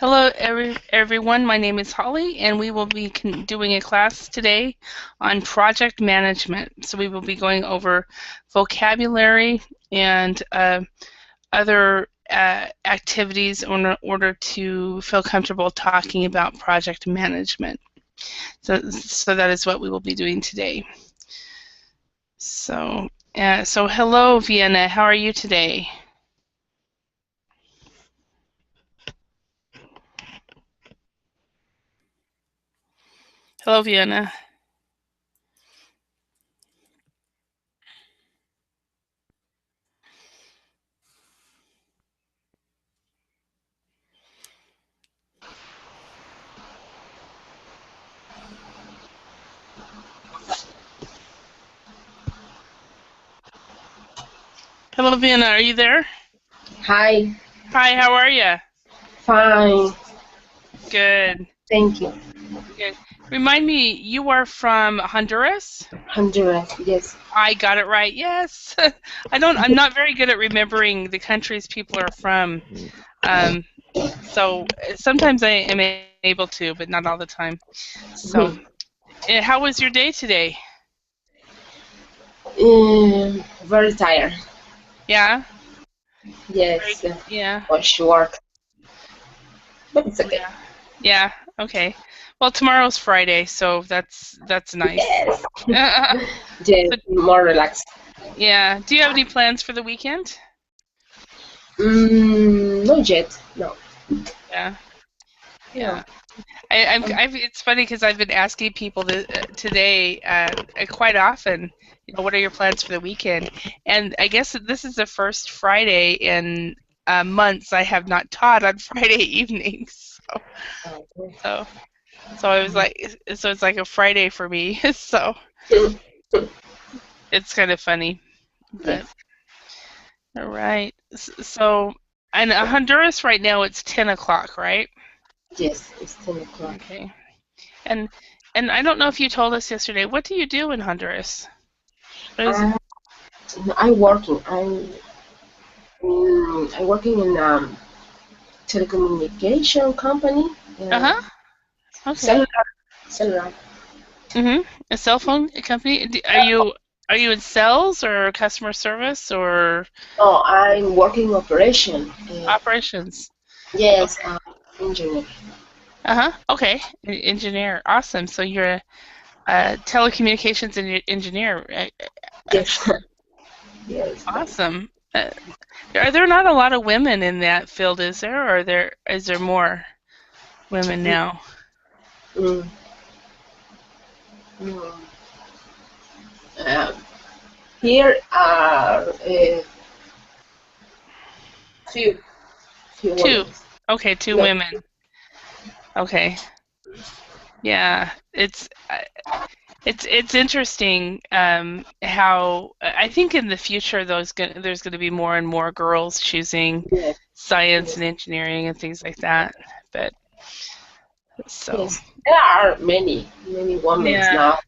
Hello, everyone. My name is Holly, and we will be doing a class today on project management. So we will be going over vocabulary and other activities in order to feel comfortable talking about project management. So that is what we will be doing today. So hello, Vienna. How are you today? Hello, Vienna. Hello, Vienna. Are you there? Hi, Hi. How are you? fine, Good. thank you. Good. Remind me, you are from Honduras? Honduras, yes. I got it right. Yes. I'm not very good at remembering the countries people are from. Um, so sometimes I am able to, but not all the time. So, how was your day today? Very tired. Yeah. Very, Yes, yeah. much work, but it's okay. Yeah. Yeah. Okay. Well, tomorrow's Friday, so that's nice. Yes, yes, So, more relaxed. yeah. Do you have any plans for the weekend? Not yet, no. Yeah. No. Yeah. It's funny because I've been asking people today quite often, what are your plans for the weekend? And I guess that this is the first Friday in months I have not taught on Friday evenings. So, so I was like, so it's like a Friday for me. So it's kind of funny, but Yes, all right. So, and Honduras right now it's 10 o'clock, right? yes, it's 10 o'clock. Okay. And and I don't know if you told us yesterday. What do you do in Honduras? What is Uh, I'm working. I'm working in telecommunication company. Uh-huh. Okay. Cellular, cellular. A cell phone company? Are you in sales or customer service or No, I'm working operation. operations? Yes, Okay. engineer. Uh-huh. Okay. Engineer. Awesome. So you're a telecommunications engineer. Yes, Actually, yes. awesome. Are there not a lot of women in that field, is there? Or is there more women now? Mm, mm. Uh, Here are few few Two. women. Okay, two No, women. Okay. Yeah. It's interesting how I think in the future there's going to be more and more girls choosing yes, science yes, and engineering and things like that. But so yes. There are many women yeah, now.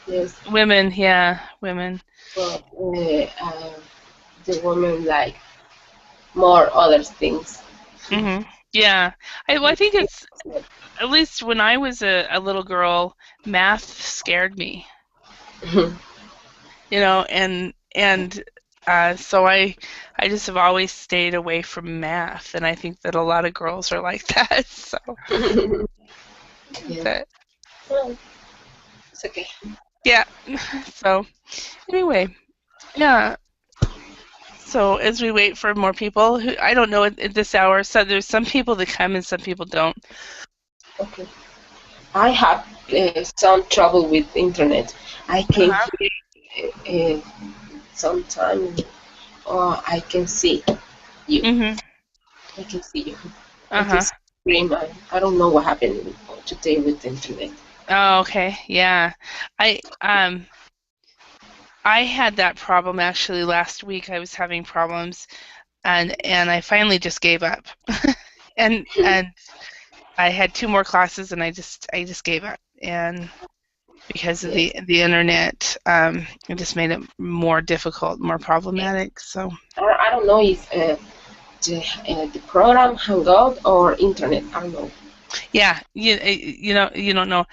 Yes, women, yeah, women. but the women like more other things. Hmm. Yeah, I think it's at least when I was a little girl, math scared me, and so I just have always stayed away from math, and I think that a lot of girls are like that. So, Yes. but Well, it's okay. yeah. So anyway, yeah. So as we wait for more people, who I don't know at this hour, so there's some people that come and some people don't. Okay. I have some trouble with internet. I can Uh-huh. hear sometime, or I can see you. Mhm. I can see you. I can Uh-huh. scream. I don't know what happened today with the internet. Oh, okay. Yeah. I um I had that problem actually last week. I was having problems and I finally just gave up. And I had two more classes and I just gave up. And because of Yes. the internet, it just made it more difficult, more Yes. problematic. So, I don't know if the program Hangout or internet. I don't know. Yeah, you don't know.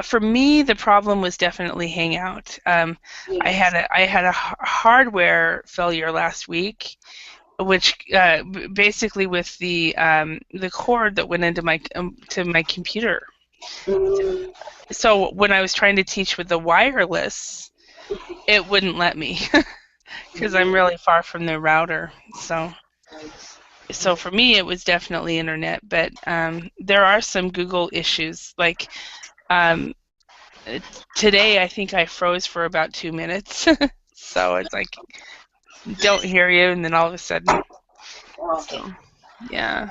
For me, the problem was definitely Hangout. Yes. I had a hardware failure last week, which basically with the cord that went into my to my computer. Mm, So when I was trying to teach with the wireless, it wouldn't let me because I'm mm, really far from the router. nice. So for me, it was definitely internet, but there are some Google issues. Like um, uh, today, I think I froze for about 2 minutes. So it's like, don't hear you, and then all of a sudden, Okay. so yeah,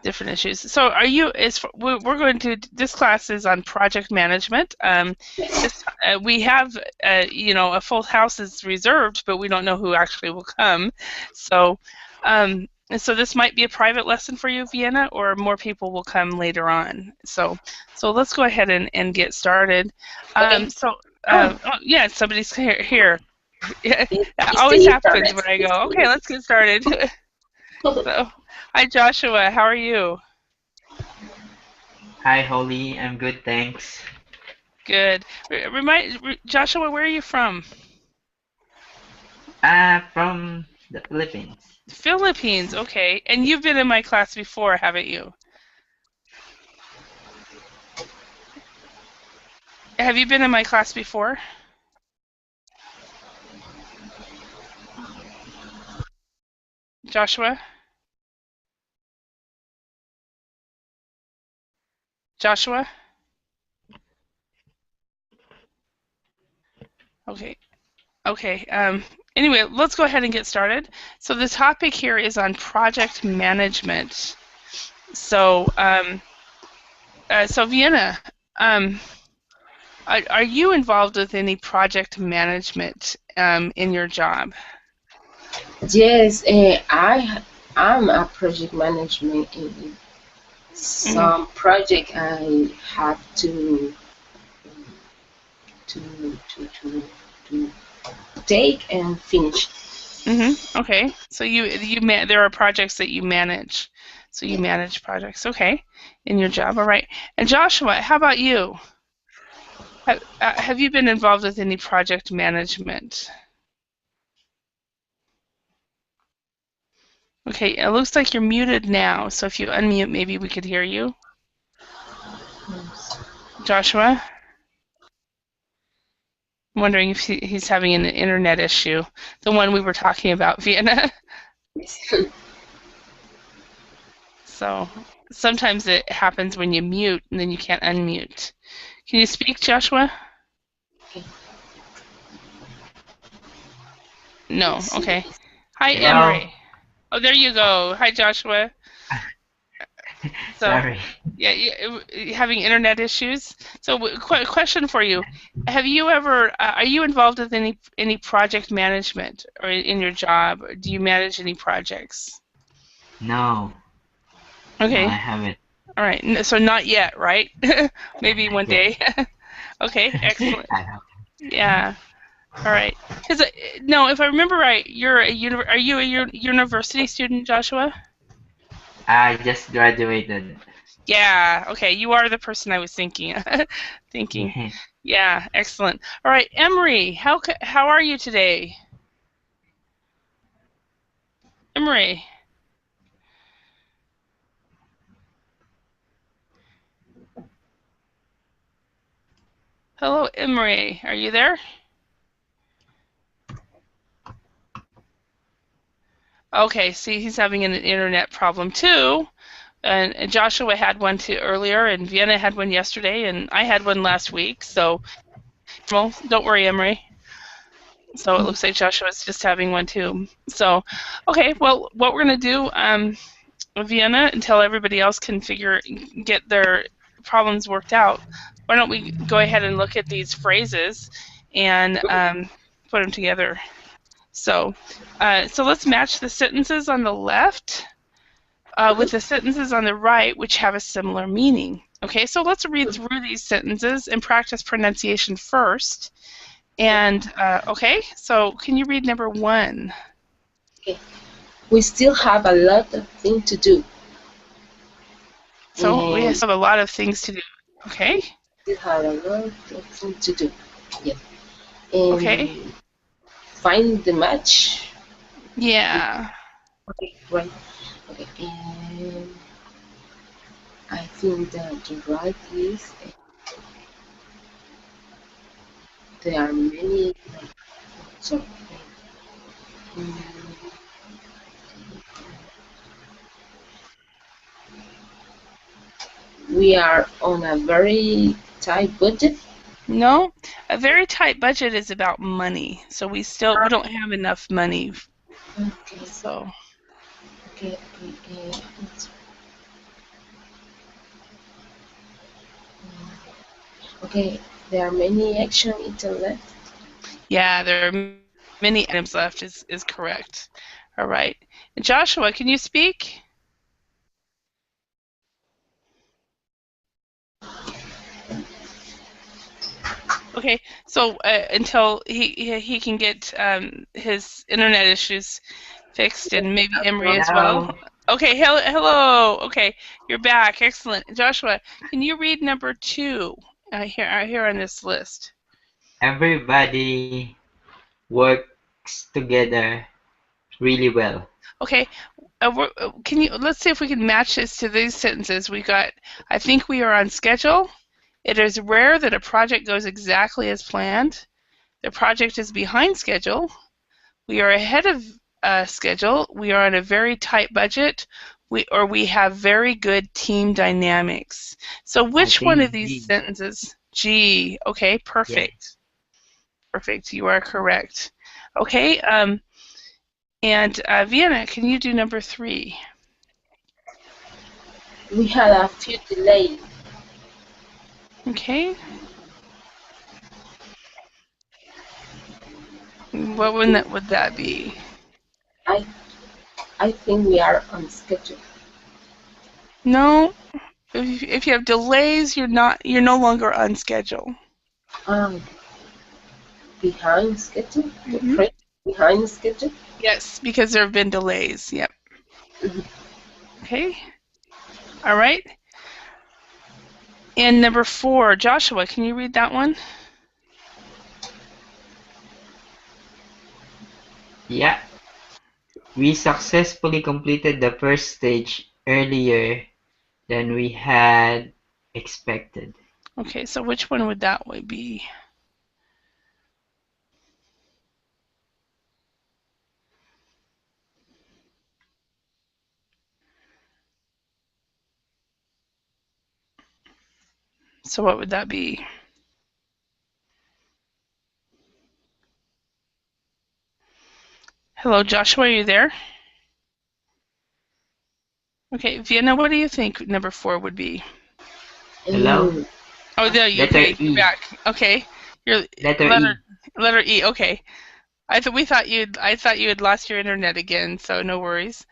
different issues. So are you, we're going to, this class is on project management. Yes. We have, a full house is reserved, but we don't know who actually will come. So, so this might be a private lesson for you, Vienna, or more people will come later on. So let's go ahead and get started. Okay. So, Oh, oh, yeah, somebody's here. Yeah, that it's the always happens internet. when I go, It's the okay, let's get started. internet. So, hi Joshua, how are you? Hi, Holly. I'm good, thanks. Good. Joshua, where are you from? From the Philippines. Philippines, okay. And you've been in my class before, haven't you? Have you been in my class before? Joshua? Joshua? Okay. Okay. Anyway, let's go ahead and get started. So the topic here is on project management. So, so Vienna, um, are you involved with any project management in your job? Yes, I'm a project management in Hmm. some project I have to to to to take and finish. Okay. So there are projects that you manage. So you Yeah. manage projects. Okay. In your job. All right. And Joshua, how about you? Have you been involved with any project management? Okay. It looks like you're muted now. So if you unmute, maybe we could hear you. Joshua? I'm wondering if he's having an internet issue. The one we were talking about, Vienna. Yes. So sometimes it happens when you mute and then you can't unmute. Can you speak, Joshua? Okay. No. Let's see. Okay. Hi, Hello? Emery. Oh, there you go. Hi, Joshua. So, Sorry. yeah, having internet issues. So, question for you: Have you ever? Are you involved with any project management or in your job? Or do you manage any projects? No, no, I Okay. haven't. All right. So not yet, right? Maybe one Yes. day. Okay. Excellent. I hope. Yeah. All right. Because no, if I remember right, are you a university student, Joshua? I just graduated. Yeah, okay, you are the person I was thinking. Thinking. Yeah. Yeah, excellent. All right, Emery, how are you today? Emery. Hello, Emery. Are you there? Okay, see, he's having an internet problem too. And Joshua had one too earlier, and Vienna had one yesterday, and I had one last week. So, well, don't worry, Emery. So it looks like Joshua's just having one too. So, okay, well, what we're gonna do, Vienna, until everybody else can get their problems worked out, why don't we go ahead and look at these phrases and put them together? So, so let's match the sentences on the left with the sentences on the right, which have a similar meaning. Okay, so let's read through these sentences and practice pronunciation first. And okay, so can you read number one? Okay. we still have a lot of things to do. So we And have a lot of things to do. Okay. still have a lot of things to do. Yes. And Okay. find the match. Yeah. Okay, right. Okay, and I think that the right is there are many. Sorry. Mm, we are on a very tight budget. No, a very tight budget is about money. So we don't have enough money. Okay, So okay. Okay, there are many action items left. yeah, there are many items left is correct. All right. Joshua, can you speak? Okay, so until he can get his internet issues fixed, and maybe Emery as well. Hello. Okay, hello. Okay, you're back. Excellent. Joshua, can you read number 2 here on this list? Everybody works together really well. Okay, can you? Let's see if we can match this to these sentences. We got. I think we are on schedule. It is rare that a project goes exactly as planned. The project is behind schedule. We are ahead of schedule. We are on a very tight budget. We have very good team dynamics. So I which one of think these G. sentences? G. Okay, Yeah. perfect. Perfect. You are correct. Okay. And Vienna, can you do number 3? We had a few delays. Okay. I What think would that be? I I think we are on schedule. No. If you have delays, you're no longer on schedule. Um, behind schedule. The Hmm. project behind schedule. Yes, because there have been delays. Yep. Mhm. Okay. All right. And number 4, Joshua, can you read that one? Yeah. We successfully completed the first stage earlier than we had expected. Okay, so which one would that be? So what would that be? Hello, Joshua, are you there? Okay, Vienna, what do you think number 4 would be? Hello? Mm, Oh, I there you. Letter Okay, you're E. back. Okay, your Letter letter E. letter E. Okay, I thought you had lost your internet again, so no worries.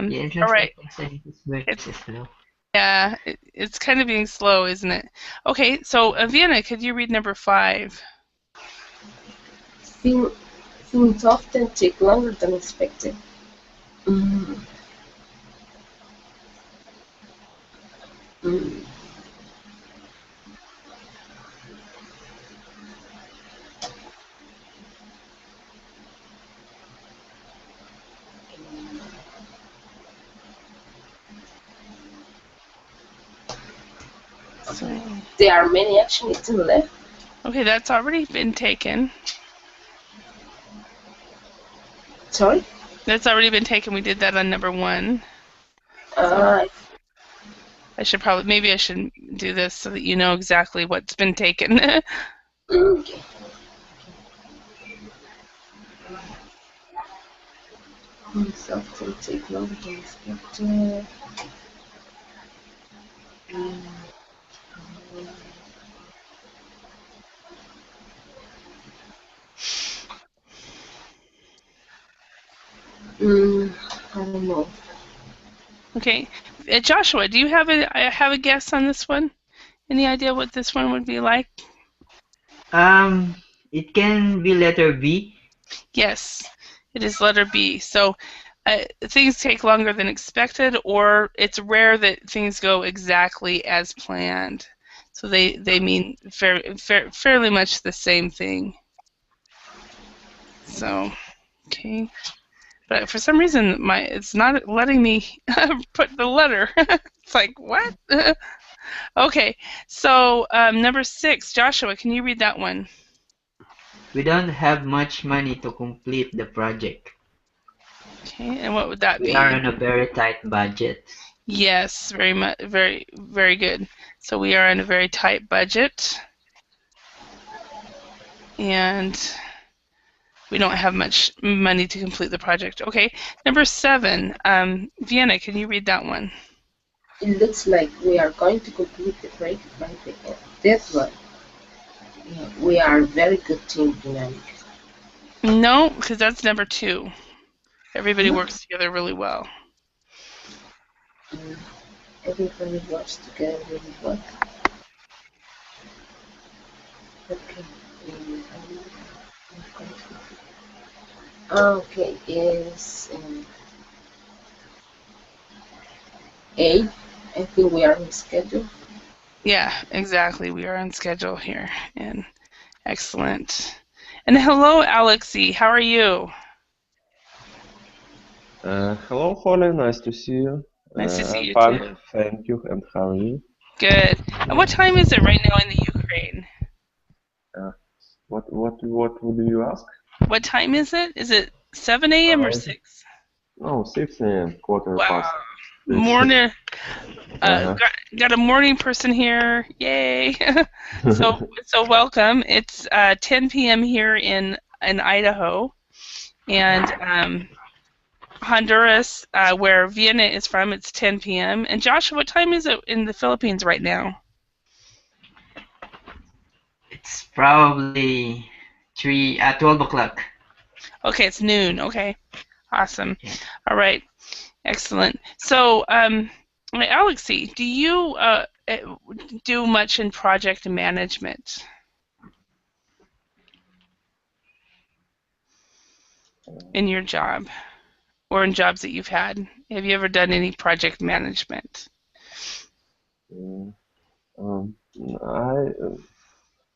The All entrance right. extension is very It's slow. yeah, it's kind of being slow, isn't it? Okay, so Vienna, could you read number 5? think things often take longer than expected. Mm, mm. So There are many action items left. okay, that's already been taken. Sorry. That's already been taken. We did that on number 1. So Uh, maybe I should do this so that you know exactly what's been taken. okay. Things often take longer than expected. Mm, I don't know. Okay, Joshua, do you have a guess on this one? Any idea what this one would be like? It can be letter B. Yes, it is letter B. So things take longer than expected, or it's rare that things go exactly as planned. So they mean fairly much the same thing. So, okay. But for some reason, it's not letting me put the letter. It's like, what? Okay, so number 6, Joshua, can you read that one? We don't have much money to complete the project. Okay, and what would that We are be? on a very tight budget. Yes, very much, very good. So we are on a very tight budget, and we don't have much money to complete the project. Okay, number 7, Vienna, can you read that one? It looks like we are going to complete the project by the deadline. Yeah, we are very good team dynamics. No, because that's number 2. Everybody No, works together really well. everybody works together really well. Okay. Okay, is 8. I think we are on schedule. Yeah, exactly. We are on schedule here, and excellent. And hello, Alexi. How are you? Hello, Holly. Nice to see you. Nice to see I'm you fine, too. thank you. And how are you? Good. And what time is it right now in the Ukraine? Uh, what would you ask? What time is it? Is it 7 a.m. or Uh, 6? no, 6 a.m., quarter Wow. past 6. Morning. Uh-huh. Got a morning person here. Yay. So welcome. It's 10 p.m. here in Idaho, and Honduras, where Vienna is from, it's 10 p.m. And Joshua, what time is it in the Philippines right now? It's probably 12 o'clock. Okay, it's noon. Okay, awesome. Yeah. All right, excellent. So, Alexi, do you do much in project management in your job or in jobs that you've had? Have you ever done any project management? I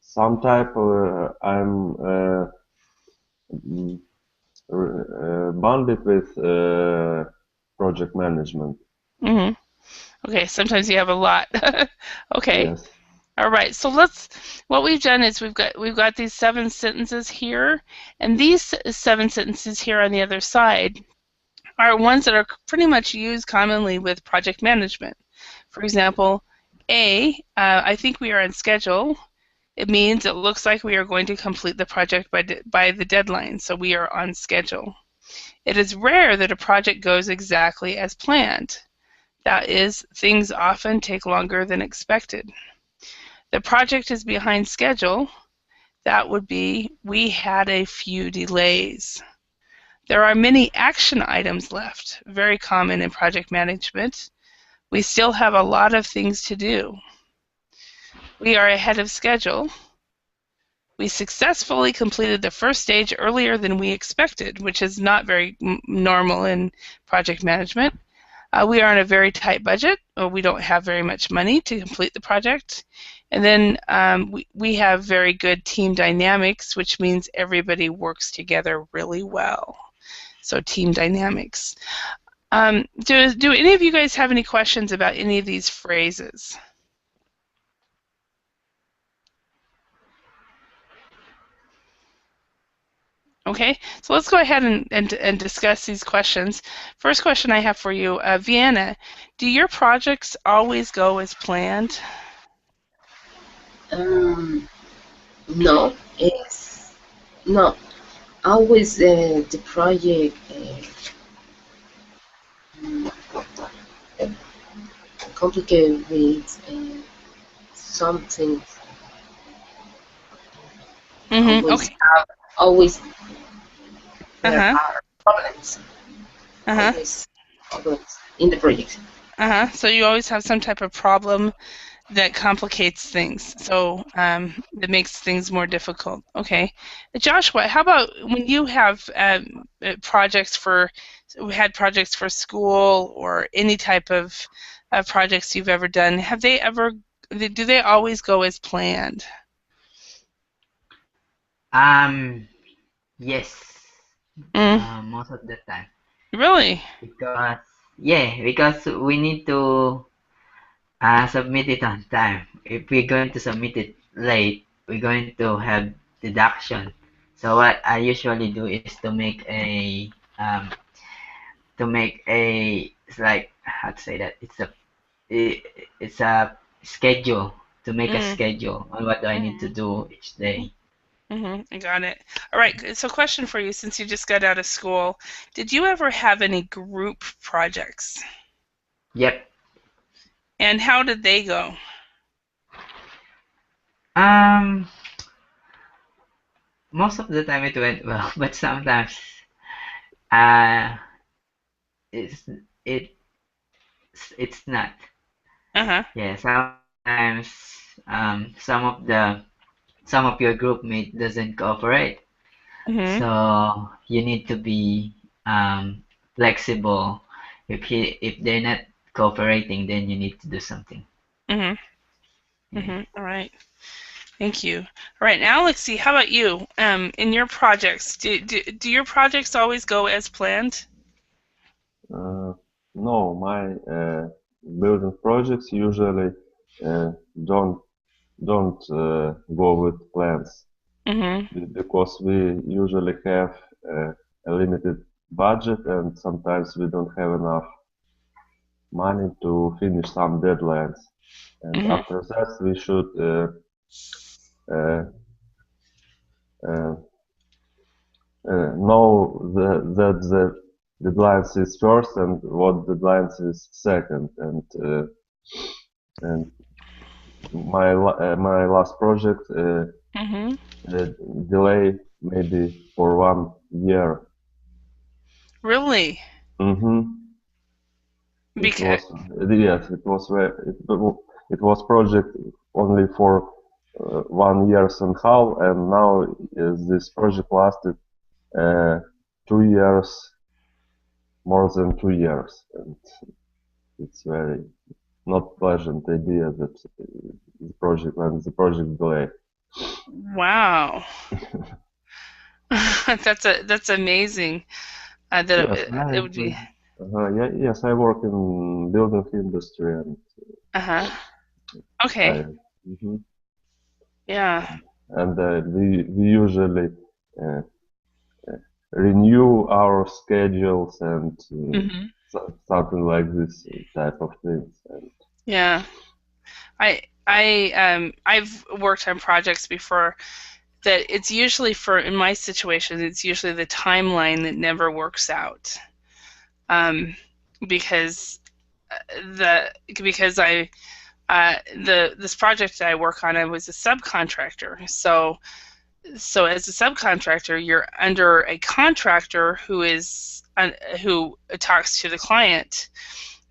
some type I'm mm, bonded with project management. Mm-hmm. Okay, sometimes you have a lot. Okay. Yes. All right, so what we've done is we've got these 7 sentences here, and these 7 sentences here on the other side are ones that are pretty much used commonly with project management. For example, I think we are on schedule. It means it looks like we are going to complete the project by the deadline, so we are on schedule. It is rare that a project goes exactly as planned. That is, things often take longer than expected. The project is behind schedule. That would be, we had a few delays. There are many action items left, very common in project management. We still have a lot of things to do. We are ahead of schedule. We successfully completed the first stage earlier than we expected, which is not very normal in project management. We are on a very tight budget, or we don't have very much money to complete the project. And then we have very good team dynamics, which means everybody works together really well. So team dynamics. Do any of you guys have any questions about any of these phrases? Okay, so let's go ahead and discuss these questions. First question I have for you, Vienna, do your projects always go as planned? No, it's not always the project complicated with something. Mm-hmm. Always Okay. always there Uh-huh. are problems. Uh-huh. Always problems in the project. Uh-huh. So you always have some type of problem that complicates things. So that makes things more difficult. Okay, Joshua, how about when you have projects for had projects for school or any type of projects you've ever done? Have they ever do they always go as planned? Um, yes, Mm, most of the time. really? Because, yeah, because we need to submit it on time. If we're going to submit it late, we're going to have deduction. So what I usually do is it's like how to say that it, it's a schedule to make a Mm, schedule on what do I need to mm, do each day. I got it. All right. So, question for you: since you just got out of school, did you ever have any group projects, Yep. and how did they go? Um, most of the time it went well, but sometimes uh, it's it it's not. Uh huh. Yeah, sometimes some of your group mate doesn't cooperate, Mhm. so you need to be flexible. If they're not cooperating, then you need to do something. Mhm. Yeah. All right. Thank you. All right. Now, Alexi, how about you? In your projects, do your projects always go as planned? Uh, no, my building projects usually uh, don't don't go with plans Mhm. because we usually have a limited budget and sometimes we don't have enough money to finish some deadlines. And Mhm. after that, we should uh, uh, know that the deadlines is first and what deadlines is second. And my last project Mhm. uh, delay maybe for 1 year. Really? Hmm. It Because. was yes, it was project only for 1 year and a half, and now this project lasted uh, 2 years, more than 2 years, and it's very not pleasant idea that the project delay. Wow. That's amazing. That Yes, it would be. yeah, yes, I work in building industry, and Uh huh. Okay. I mhm. Yeah. And we usually uh, renew our schedules and Mhm. something like this type of things. And Yeah. I've worked on projects before that it's usually for in my situation it's usually the timeline that never works out. Um, because the because I the this project that I work on I was a subcontractor. So as a subcontractor you're under a contractor who talks to the client.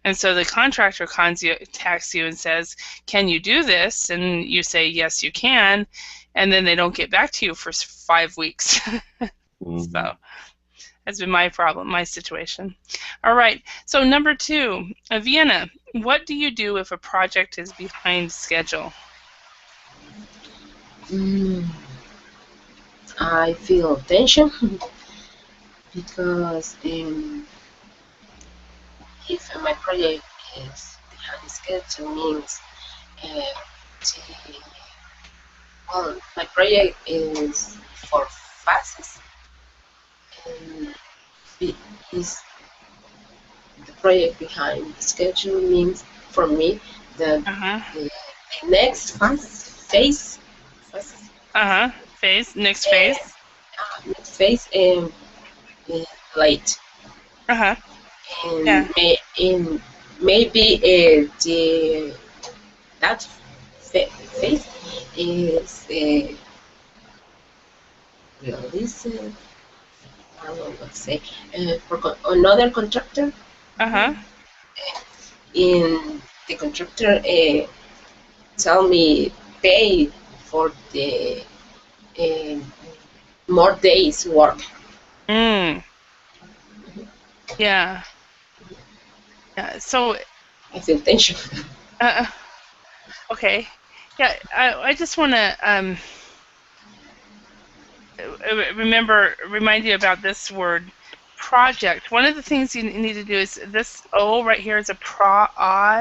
And so the contractor contacts you and says, "Can you do this?" And you say, "Yes, you can." And then they don't get back to you for 5 weeks. mhm. So that's been my problem, my situation. All right. So number two, Vienna, what do you do if a project is behind schedule? Mm, I feel tension because if my project is behind schedule means uh, the, well, my project is for phases and be- is the project behind schedule means for me the Uh huh. the, the next phase Uh huh. Phase. Next uh, phase. next phase is late Uh huh. and Yeah. in maybe the that phase is released. I don't know what to say. For another contractor Uh huh. in the contractor. tell me pay for the um, more days work. Mm, yeah. Yeah. So, I feel tension. uh, okay. Yeah, I just want to remind you about this word, project. One of the things you need to do is this O right here is a project.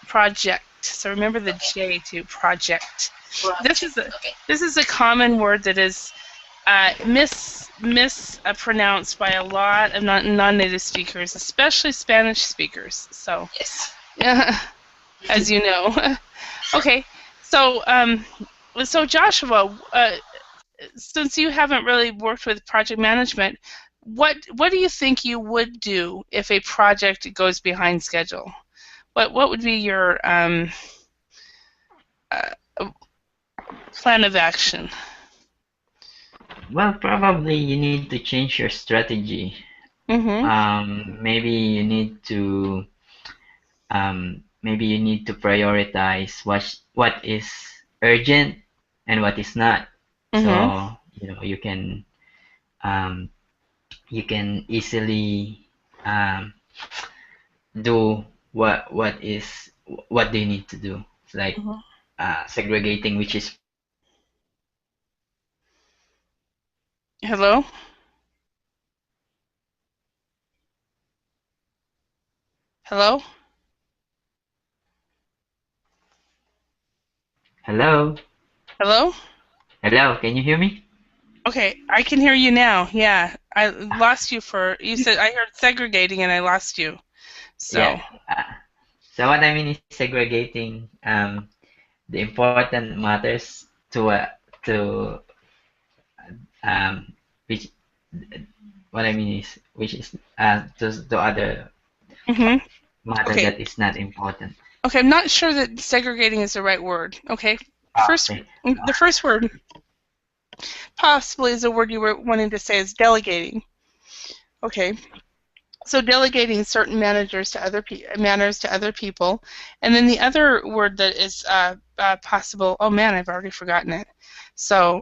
Project. So remember the J too, project. Okay. This is a common word that is mispronounced by a lot of non-native speakers, especially Spanish speakers. So, Yes. as you know, okay. So Joshua, since you haven't really worked with project management, what do you think you would do if a project goes behind schedule? What would be your uh, plan of action? Well, probably you need to change your strategy. Mm-hmm. Maybe you need to prioritize what is urgent and what is not. Mm-hmm. So, um, you can easily do what they need to do. It's like Mm-hmm. segregating which is Hello? Hello? hello, Hello? hello, can you hear me? Okay, I can hear you now. Yeah, I lost you for you said I heard segregating and I lost you. Yeah. So, So what I mean is segregating the important matters to which what I mean is which is to other hmm matter okay, that is not important. okay. I'm not sure that segregating is the right word. Okay, first, Okay. the first word possibly is a word you were wanting to say is delegating. Okay, so delegating certain manners to other people, and then the other word that is possible. Oh man, I've already forgotten it. So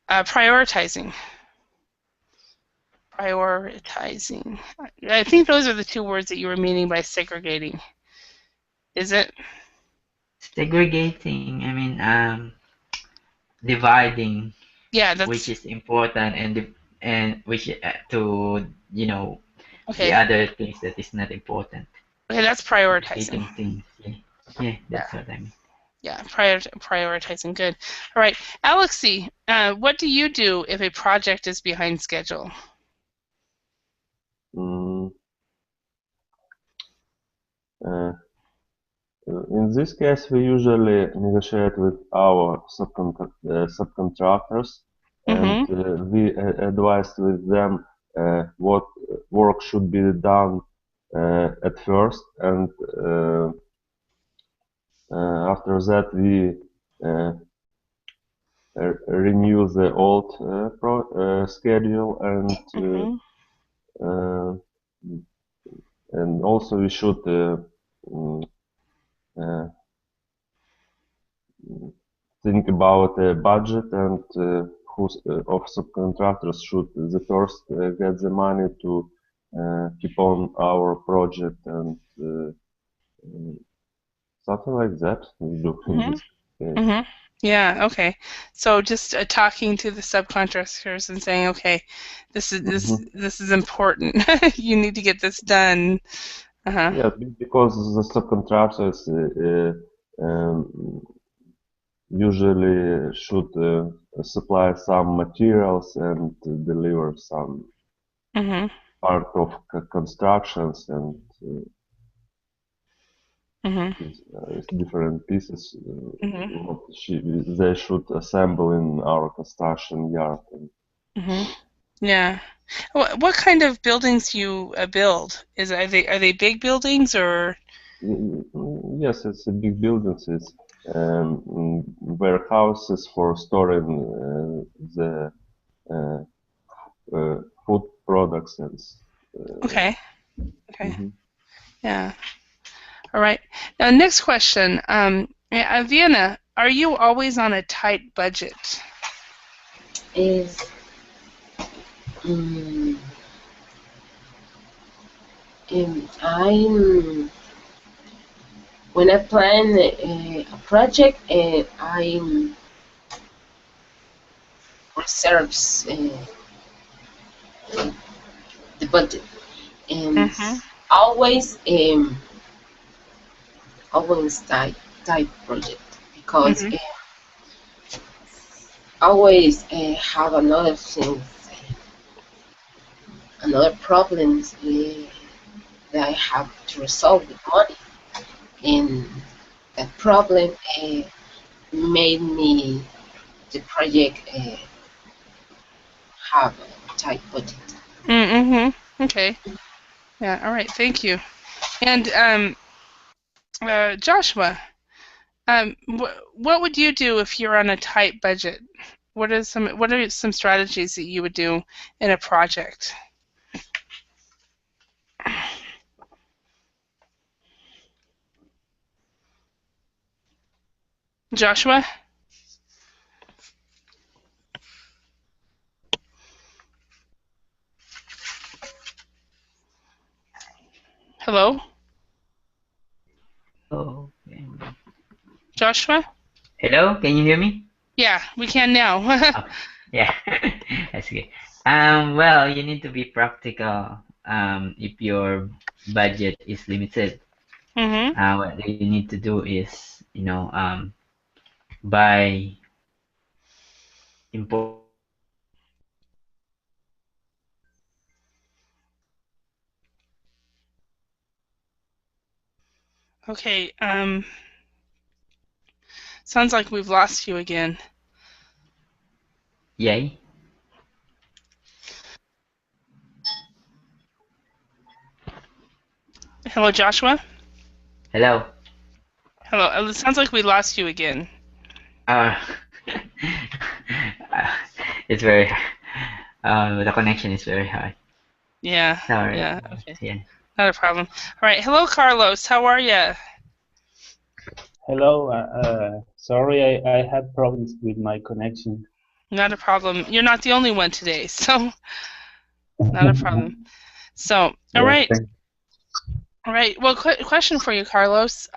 prioritizing. Prioritizing. I think those are the two words that you were meaning by segregating. Is it? Segregating, I mean dividing Yeah, which that's is important and which to the okay. other things that is not important. Okay, that's prioritizing. Segregating things. Yeah. Yeah, Yeah, that's what I mean. yeah, prioritizing. Good. All right, Alexi, what do you do if a project is behind schedule? Mm, uh, in this case, we usually negotiate with our subcontractors, and Mm-hmm. we advise with them what work should be done at first, and after that we uh, renew the old schedule, Mm-hmm. uh, and also we should mm, uh, think about the budget and who of subcontractors should the first get the money to keep on our project, and something like that we do in Mm-hmm. this case. Mm-hmm. Yeah. Okay. So just talking to the subcontractors and saying, okay, Mhm. this is important. You need to get this done. Uh-huh. Yeah, because the subcontractors usually should supply some materials and deliver some Mm-hmm. part of constructions, and Mm-hmm. different pieces Mm-hmm. what they should assemble in our construction yard. And Mm-hmm. Yeah. What kind of buildings you build? Are they big buildings or? yes, it's a big buildings. It's warehouses for storing the uh, food products and uh, Okay. Okay. Mhm. Yeah. All right. Now, next question. Vienna, are you always on a tight budget? Is um, I'm when I plan a project, I reserves the budget and Mm-hmm. always always tight project because Mm-hmm. always have another things, another problems that I have to resolve with money, and that problem made me the project have a tight budget. Mm-hmm. Okay. Yeah. All right. Thank you. And Joshua, what would you do if you're on a tight budget? What are some strategies that you would do in a project? Joshua? Hello? Oh, Joshua? hello, can you hear me? Yeah, we can now. Oh, yeah, that's good. Well, you need to be practical. If your budget is limited, Mhm. what you need to do is, buy important. Okay, sounds like we've lost you again. Yay. Hello, Joshua? Hello. Hello. It sounds like we lost you again. Uh, uh, it's very, the connection is very hard. Yeah, Sorry. yeah, okay. Yeah. Not a problem. All right. Hello, Carlos. How are you? Hello, sorry, I had problems with my connection. Not a problem. You're not the only one today, so not a problem. So, all Yes, right. All right. Well, question for you, Carlos.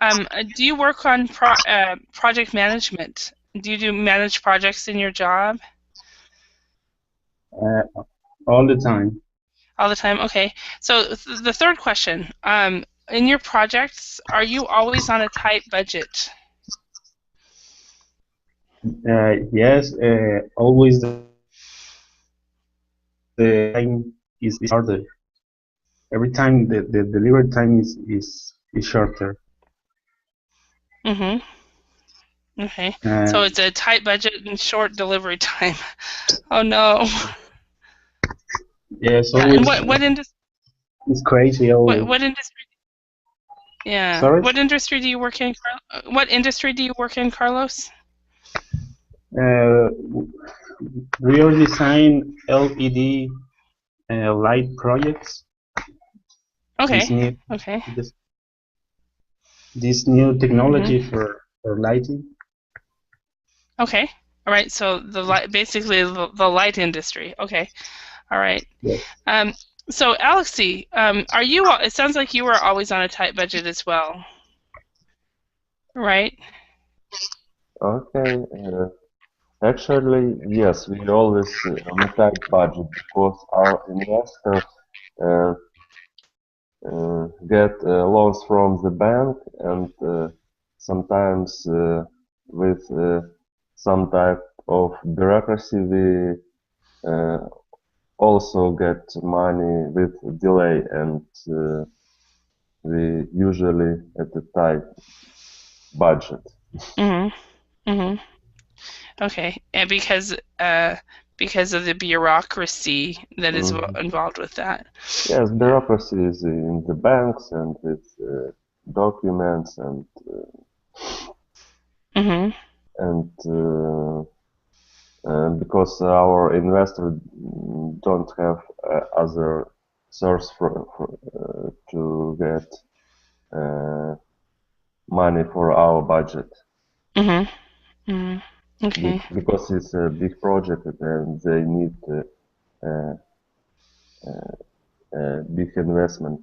Do you work on project management? Do you manage projects in your job all the time. all the time? Okay. So the third question, in your projects, are you always on a tight budget? Yes, always the time is harder. Every time the delivery time is shorter. Mm-hmm. Okay. Uh, So it's a tight budget and short delivery time. Oh no. yes, Yeah. And always what industry? it's crazy. Always. What industry? Yeah. Sorry. What industry do you work in? What industry do you work in, Carlos? Uh, we are design LED light projects. This Okay. new Okay. this, this new Mhm. technology for lighting. Okay. All right. So the light, basically the light industry. Okay. All right. Yes. Um, so Alexi, are you? It sounds like you are always on a tight budget as well, right? Okay. Actually, yes, we always on a tight budget because our investor uh, get loans from the bank, and sometimes with some type of bureaucracy we uh, also get money with delay, and we usually at a tight budget. Mhm. Mhm. Okay. And because of the bureaucracy that is Mhm. involved with that. Yes, bureaucracy is in the banks and with documents Mhm. and because our investor don't have other source to get money for our budget. Okay. Because it's a big project and they need big investment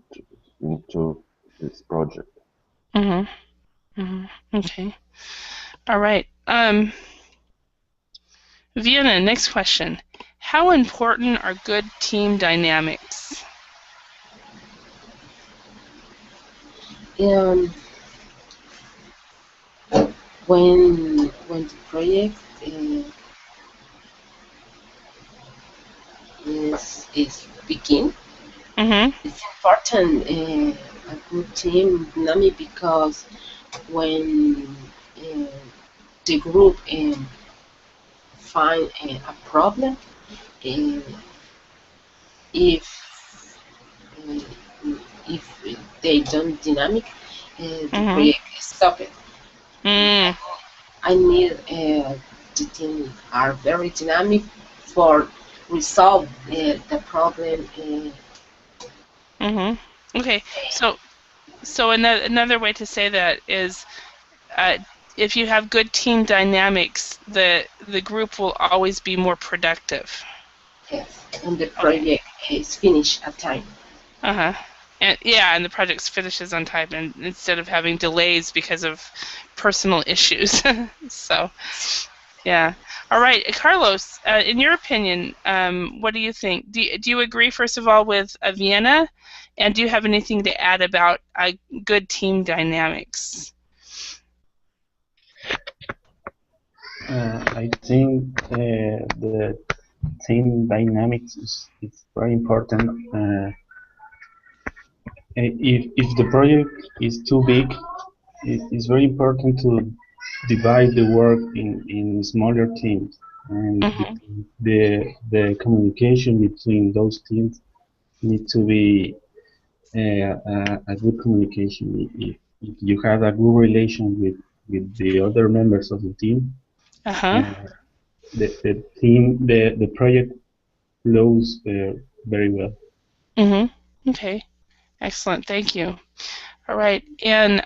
into this project. Okay. All right. Vienna, next question. How important are good team dynamics? When the project is begin, it's important a good team dynamic, because when the group find a problem, uh, if uh, if they don't dynamic, the project is stopped. I need the team are very dynamic for resolve the problem. Okay, so another way to say that is, if you have good team dynamics, the group will always be more productive. Yes, and the project is finished at time. And the project finishes on time, and instead of having delays because of personal issues. So, yeah. All right, Carlos. In your opinion, what do you think? Do you agree, first of all, with Vienna, and do you have anything to add about good team dynamics? I think the team dynamics is very important. If the project is too big, it's very important to divide the work in smaller teams, and the communication between those teams need to be a good communication. If you have a good relation with the other members of the team, the project flows very well. Okay, excellent. Thank you. All right, and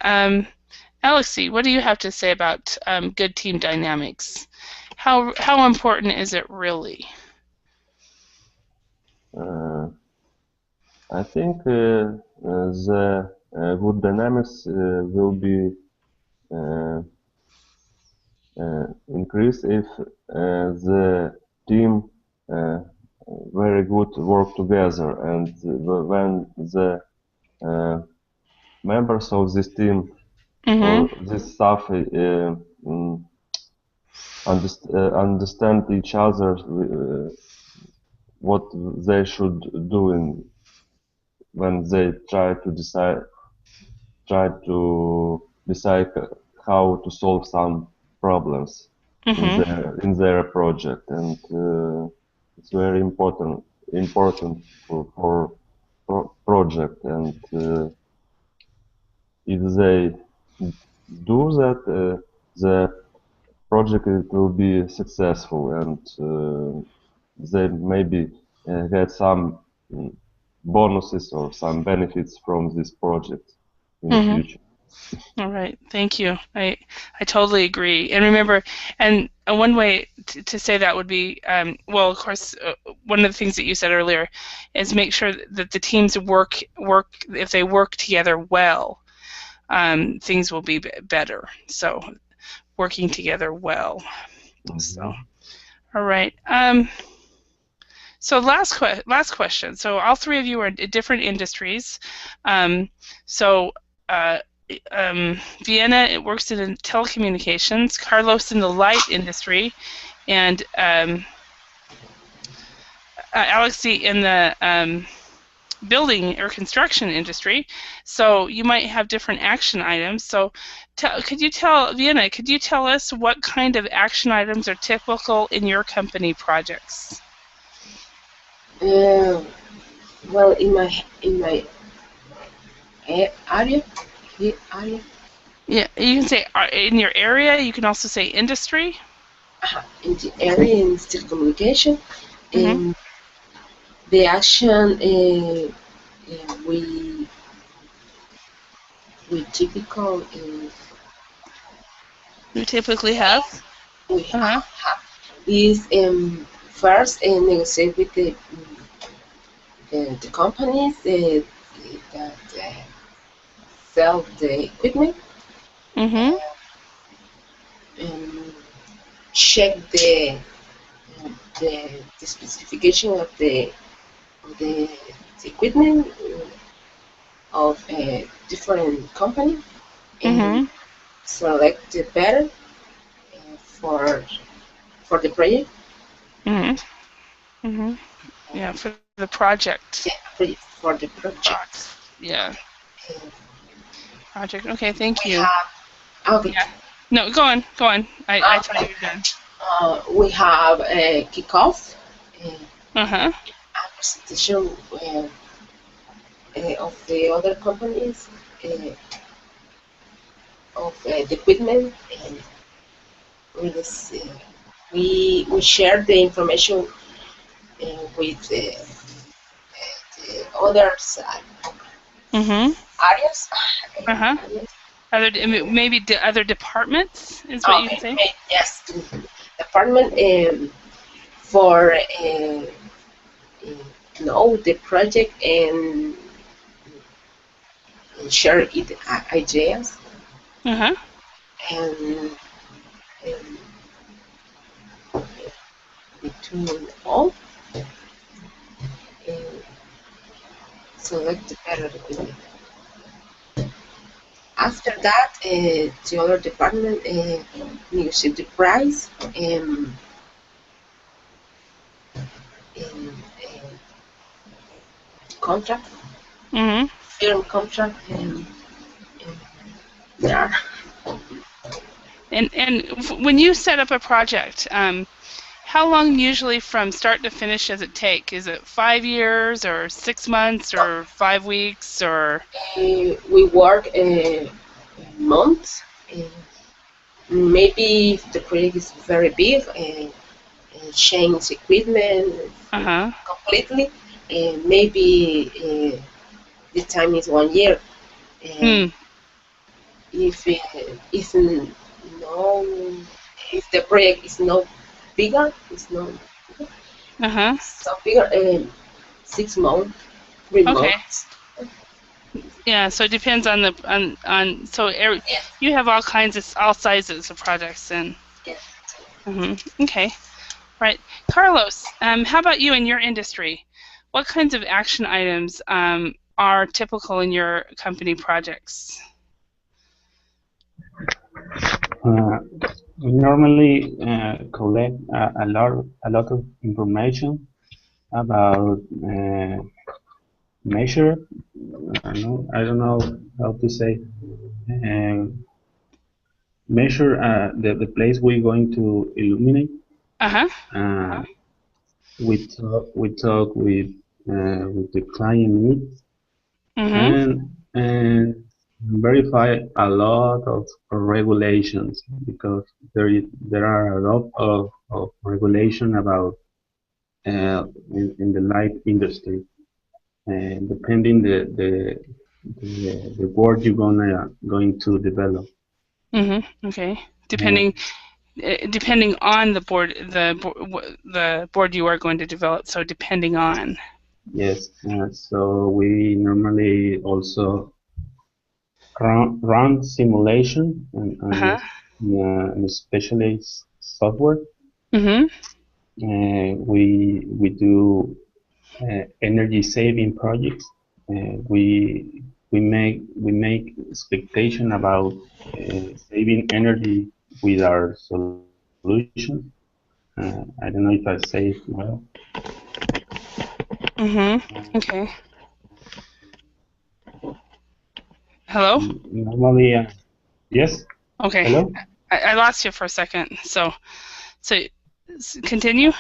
Alexi, what do you have to say about good team dynamics? How important is it really? I think the good dynamics will be increase if the team very good work together, and when the members of this team or this staff understand each other what they should do when they try to decide how to solve some problems in their project, and it's very important for project, and if they do that, the project will be successful, and they maybe get some bonuses or some benefits from this project in the future. All right, thank you. I totally agree. And remember, and one way to say that would be, well, of course, one of the things that you said earlier is make sure that the teams work. If they work together well, things will be better. So, working together well. So, all right. So last question. So all three of you are in different industries. Vienna, it works in telecommunications. Carlos in the light industry, and Alexi in the building or construction industry. So you might have different action items. So could you tell us what kind of action items are typical in your company projects? Well, in my area. Yeah, you can say in your area. You can also say industry. In the area in still communication, the action we we typical is You typically have? we Uh-huh. have is first negotiate with the companies that sell the equipment Mm-hmm. and check the specification of the equipment of a different company and Mm-hmm. select the better for the project. Mm-hmm. Mm-hmm. Yeah, for the project. Yeah, for the project. Yeah, And project. Okay, thank we you. have okay. Yeah. No, go on, go on. I thought Okay. you were done. We have a kickoff, Uh-huh. a presentation of the other companies uh, of the equipment, and we just, we share the information with the others Mm-hmm. areas. Uh-huh. Areas. Other maybe the other departments is what you'd Okay, say? yes, department for know the project and share it ideas Uh-huh. and, and between all and select the better equipment. After that, the other department negotiate the price and contract, Mm-hmm. firm contract, and yeah. And when you set up a project, how long usually from start to finish does it take? Is it 5 years or 6 months or 5 weeks or? We work months. Uh, Maybe if the project is very big and change equipment Uh-huh. completely, and maybe the time is 1 year. And Hmm. if no, if the project is not bigger, it's not Uh-huh. so bigger, 6 months, three Okay. months. Yeah, so it depends on the on so Yes, you have all kinds of all sizes of projects then. yes. Okay. Right. Carlos, how about you in your industry? What kinds of action items are typical in your company projects? Uh, we normally collect a lot of information about measure. I don't know how to say. Um, Measure the place we're going to illuminate. Uh-huh. Uh, we talk with the client needs Mm-hmm. and verify a lot of regulations because there are a lot of regulation about in the light industry and depending the board you're going to develop. Mm-hmm. Okay. Uh, Depending on the board you are going to develop. So depending on. yes, so we normally also run simulation Uh-huh. and especially software. Mm-hmm. We do energy saving projects. We make expectation about saving energy with our solution. I don't know if I say it well. Mm-hmm. Okay. Hello? Normally, yes. Okay. Hello. I lost you for a second. So continue.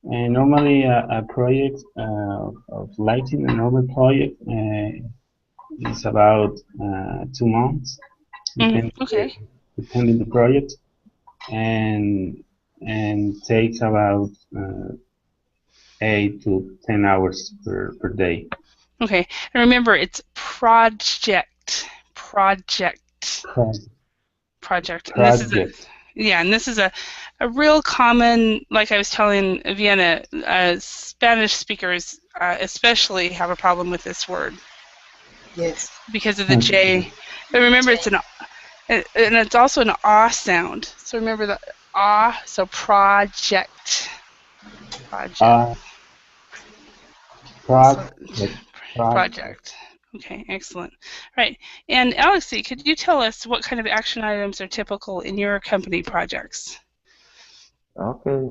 Normally, a project of lighting, a normal project, is about 2 months, depending Okay. the project, and takes about 8 to 10 hours per day. Okay. And remember, it's project. Project. Project. And this is a real common, like I was telling Vienna, Spanish speakers especially have a problem with this word Yes. because of the J. But remember, it's and it's also an ah sound. So remember the ah. So project. Project. Okay, excellent. Right. And Alexi, could you tell us what kind of action items are typical in your company projects? Okay.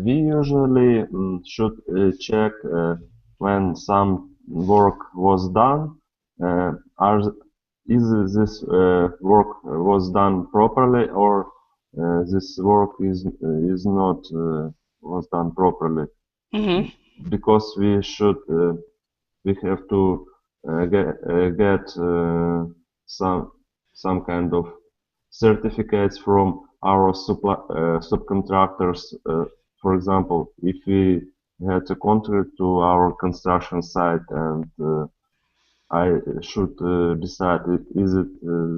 We usually should check when some work was done. Is this work was done properly, or this work is not was done properly? Mm-hmm. Because we have to get some kind of certificates from our subcontractors. For example, if we had a contract to our construction site, and I should decide is it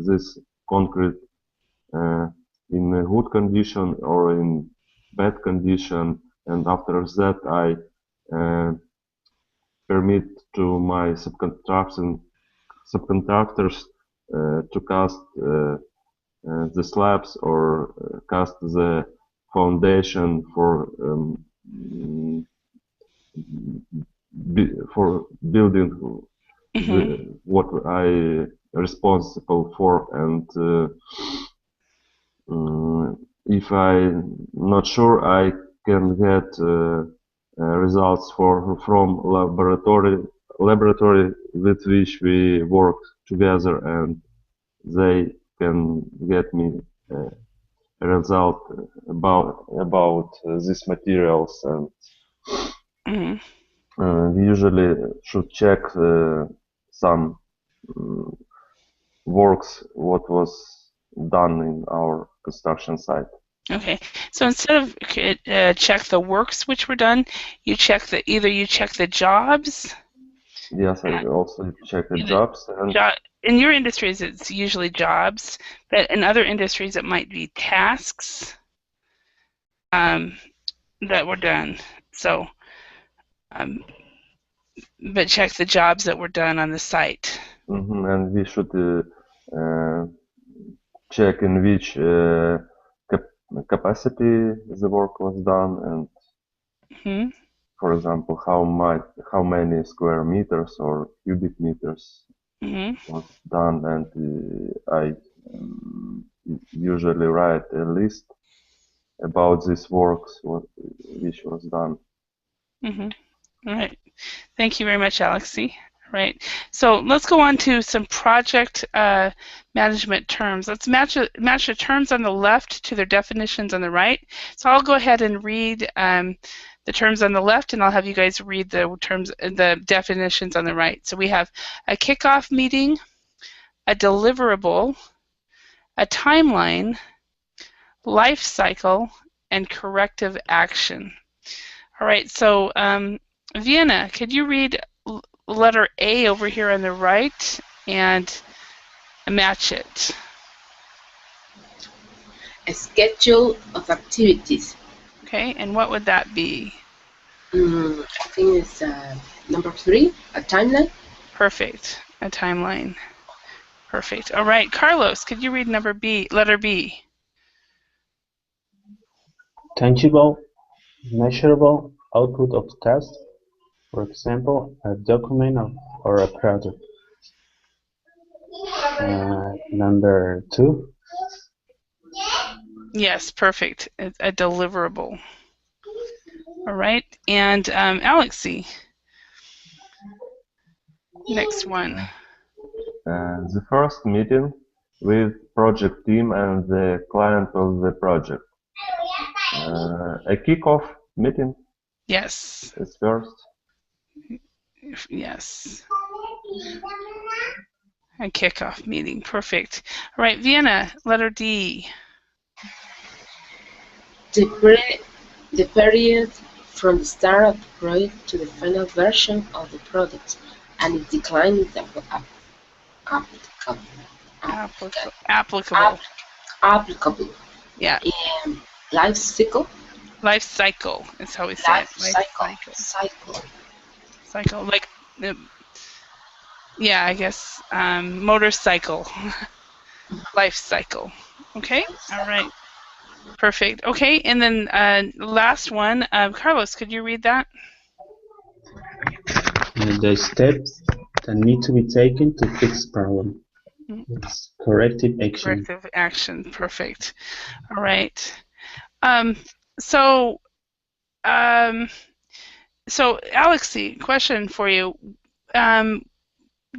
this concrete in a good condition or in bad condition, and after that I permit to my subcontractors to cast the slabs or cast the foundation for building what I responsible for, and if I'm not sure, I can get results from laboratory with which we work together, and they can get me a result about these materials, and we usually should check some works what was done in our construction site. Okay, so instead of check the works which were done, you check either you check the jobs. Yes, I also check the jobs. And in your industries, it's usually jobs, but in other industries, it might be tasks that were done. So, but check the jobs that were done on the site. And we should check in which capacity the work was done, and for example, how many square meters or cubic meters was done, and I usually write a list about these works which was done. All right. Thank you very much, Alexi. Right. So let's go on to some project management terms. Let's match the terms on the left to their definitions on the right. So I'll go ahead and read the terms on the left, and I'll have you guys read the definitions on the right. So we have a kickoff meeting, a deliverable, a timeline, life cycle, and corrective action. All right. So Vienna, could you read letter A over here on the right and match it? A schedule of activities. Okay, and what would that be? I think it's number 3, a timeline. Perfect, a timeline. Perfect. All right, Carlos, could you read letter B? Tangible, measurable output of tasks. For example, a document or a project. Number 2. Yes, perfect. A deliverable. All right, and Alexi, next one. The first meeting with project team and the client of the project. A kickoff meeting. Yes. Is first. Yes. A kickoff meeting. Perfect. All right, Vienna, letter D. The period from the start of the project to the final version of the product. and it declines applicable. Applicable. Applicable. Yeah. And life cycle. Life cycle is how we say it. Cycle. Cycle. Like, yeah, I guess motorcycle. Life cycle. Okay. All right. Perfect. Okay. And then last one, Carlos, could you read that? The steps that need to be taken to fix problem. It's corrective action. Corrective action. Perfect. All right. So Alexi, question for you.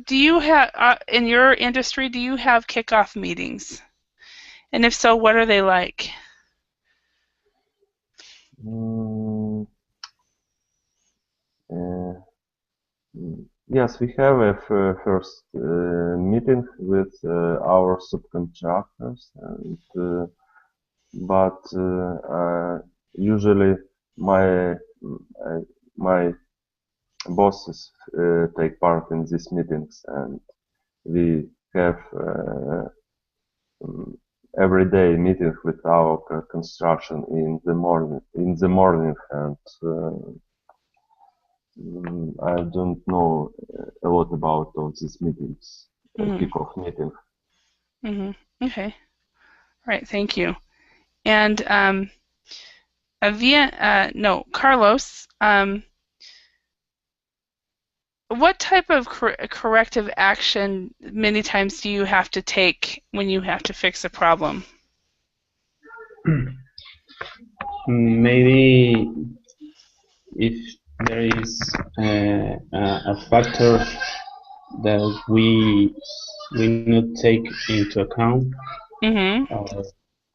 Do you have in your industry? Do you have kickoff meetings? And if so, what are they like? Yes, we have a first meeting with our subcontractors, and but usually my bosses take part in these meetings, and we have everyday meeting with our construction in the morning. And I don't know a lot about all these meetings, kickoff meeting. Okay. All right. Thank you. And Carlos. What type of corrective action many times do you have to take when you have to fix a problem? Maybe if there is a factor that we not take into account,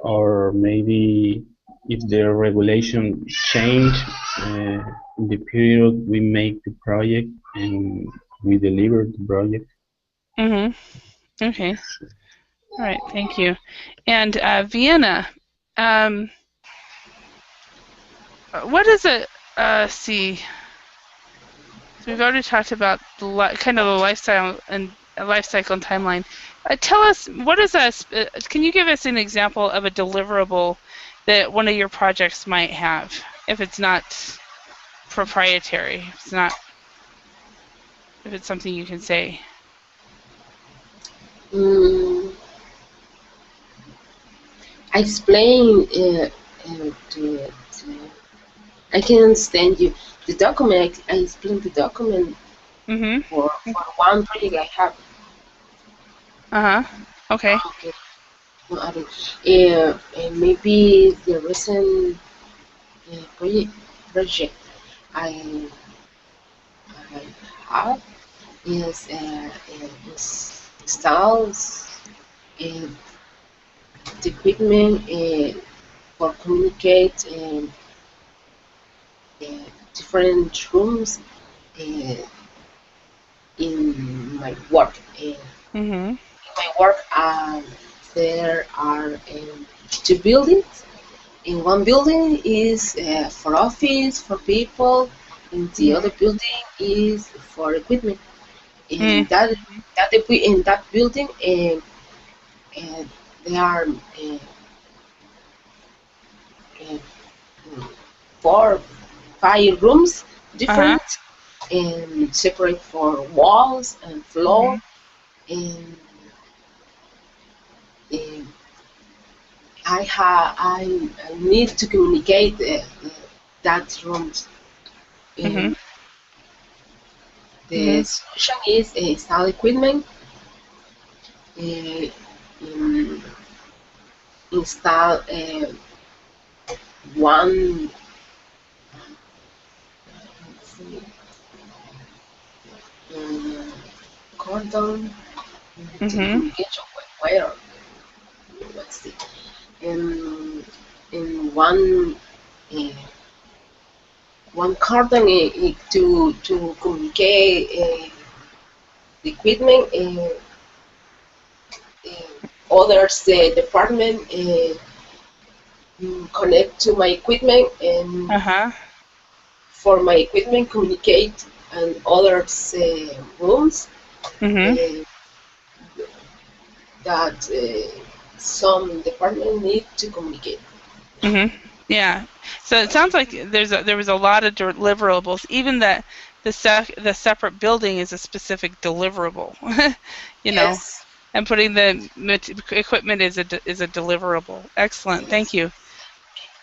or maybe if the regulation change in the period we make the project and we deliver the project. Okay. All right. Thank you. And Vienna, what is it? See. So we've already talked about kind of the lifestyle and life cycle and timeline. Tell us, what is can you give us an example of a deliverable that one of your projects might have, if it's not proprietary, if it's something you can say? I explain I can understand you. The document, I explain the document for one project I have. Okay. Maybe the recent project I have is installs the equipment for communicate different rooms in my work. In my work, there are two buildings. In one building is for office, for people. In the other building is for equipment. In that building, there are 4, 5 rooms different and separate for walls and floor. And I need to communicate that rooms. The solution is install equipment, install one cordon to communication wire. Let's see. In one cordon to communicate the equipment. Others department connect to my equipment and for my equipment communicate and other rooms that some department need to communicate. Yeah. So it sounds like there was a lot of deliverables. Even the separate building is a specific deliverable. you know, Yes. and putting the equipment is a deliverable. Excellent. Thank you.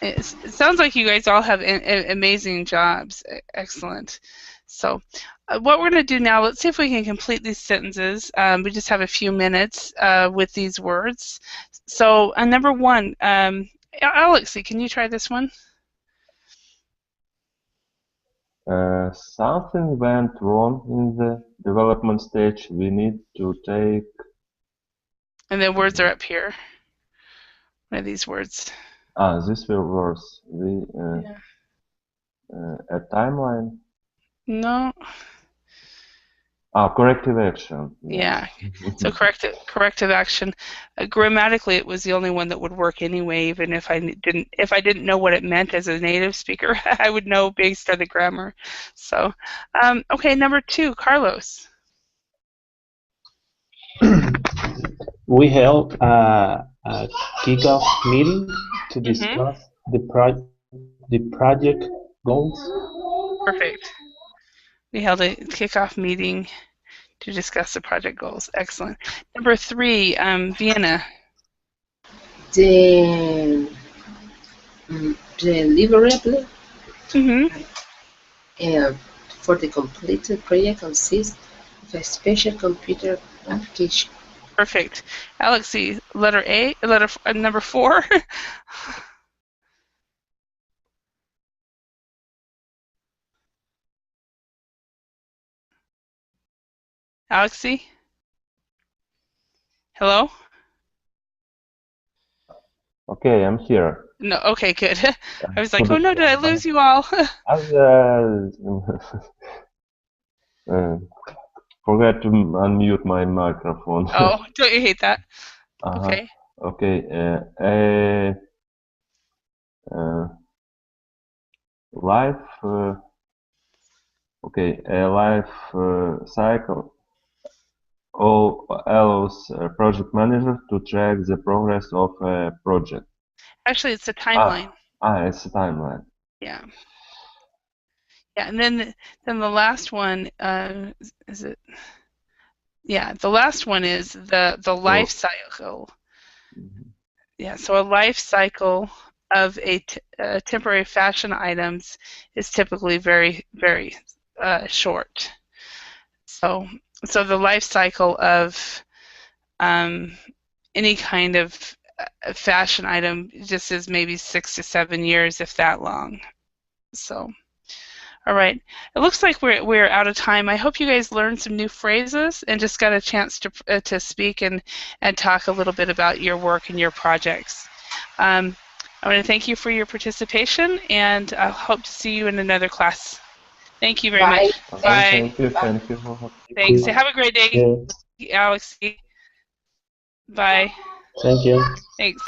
It sounds like you guys all have amazing jobs. Excellent. So what we're going to do now, let's see if we can complete these sentences. We just have a few minutes with these words. So number one, Alexi, can you try this one? Something went wrong in the development stage. We need to take... And the words are up here. What are these words? These were words. A timeline? No. Corrective action. Yeah. So corrective action. Grammatically, it was the only one that would work anyway. Even if I didn't know what it meant as a native speaker, I would know based on the grammar. So, okay, number two, Carlos. We held a kickoff meeting to discuss the project goals. Perfect. We held a kickoff meeting to discuss the project goals. Excellent. Number three, Vienna. The deliverable for the completed project consists of a special computer application. Perfect. Alexi, letter A, number four. Alexi? Hello? Okay, I'm here. No, okay, good. I was like, oh no, did I lose you all? I forgot to unmute my microphone. Oh, don't you hate that? Okay. Okay. A life cycle allows a project manager to track the progress of a project. Actually, it's a timeline. It's a timeline. Yeah. Yeah, and then the last one is it? Yeah, the last one is the life cycle. Yeah, so a life cycle of a temporary fashion items is typically very, very short. So the life cycle of any kind of fashion item just is maybe 6 to 7 years, if that long. So, all right. It looks like we're out of time. I hope you guys learned some new phrases and just got a chance to speak and talk a little bit about your work and your projects. I want to thank you for your participation, and I hope to see you in another class. Thank you very much. Bye. Thank you. Thanks. Have a great day, Alexi. Bye. Thank you. Thanks.